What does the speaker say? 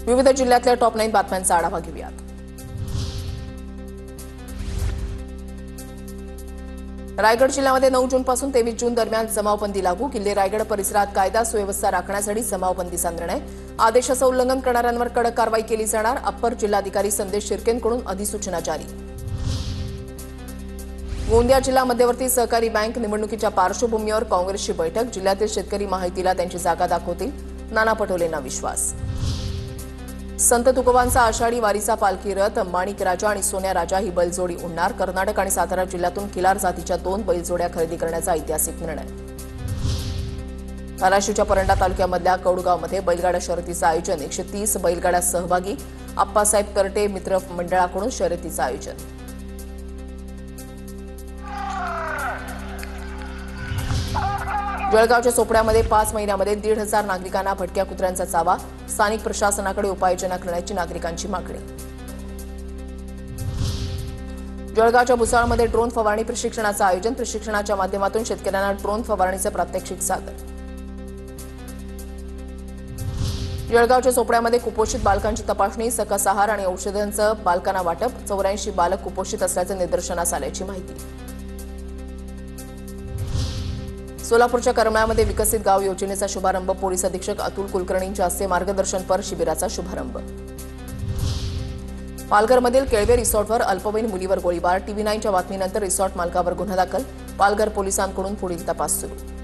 विविध जिल्ह्यातल्या टॉप 9 बातम्यांचा आढावा घेऊयात। रायगड जिल्ह्यामध्ये 9 जूनपासून 23 जून दरम्यान जमावबंदी लागू। किल्ले रायगड परिसरात कायदा सुव्यवस्था राखण्यासाठी जमावबंदीचा निर्णय। आदेशाचं उल्लंघन करणाऱ्यांवर कडक कारवाई केली जाणार। अप्पर जिल्हाधिकारी संदेश शिर्केंकडून अधिसूचना जारी। गोंदिया जिल्हा मध्यवर्ती सहकारी बँक निवडणुकीच्या पार्श्वभूमीवर काँग्रेसची बैठक। जिल्ह्यातील शेतकरी माहितीला त्यांची जागा दाखवतील, नाना पटोलेंना विश्वास। संत तुकोबांचा आषाढी वारीचा पालखी रथ माणिक राजा आणि सोन्या राजा ही बैलजोडी उडणार। कर्नाटक आणि सातारा जिल्ह्यातून खिलार जातीच्या 2 बैलजोड्या खरेदी करण्याचा ऐतिहासिक निर्णय। धाराशिवच्या परंडा तालुक्यामधल्या कौडगावमध्ये बैलगाडा शर्यतीचं आयोजन। 130 बैलगाडा सहभागी। आप्पासाहेब करटे मित्र मंडळाकडून शर्यतीचं आयोजन। जळगावच्या चोपड्यामध्ये 5 महिन्यामध्ये 1,500 नागरिकांना भटक्या कुत्र्यांचा चावा। स्थानिक प्रशासनाकडे उपाययोजना करण्याची नागरिकांची मागणी। जळगावच्या भुसावळमध्ये ड्रोन फवारणी प्रशिक्षणाचं आयोजन। प्रशिक्षणाच्या माध्यमातून शेतकऱ्यांना ड्रोन फवारणीचे प्रात्यक्षिक सादर। जळगावच्या चोपड्यामध्ये कुपोषित बालकांची तपासणी, सकस आहार आणि औषधांचं बालकांना वाटप। 84 बालक कुपोषित असल्याचं निदर्शनास आल्याची माहिती। सोलापूरच्या करमाळ्यामध्ये विकसित गाव योजनेचा शुभारंभ। पोलीस अधीक्षक अतुल कुलकर्णींच्या हस्ते मार्गदर्शनपर शिबिराचा शुभारंभ। पालघरमधील केळवे रिसॉर्टवर अल्पवयीन मुलीवर गोळीबार। TV9च्या बातमीनंतर रिसॉर्ट मालकावर गुन्हा दाखल। पालघर पोलिसांकडून पुढील तपास सुरू।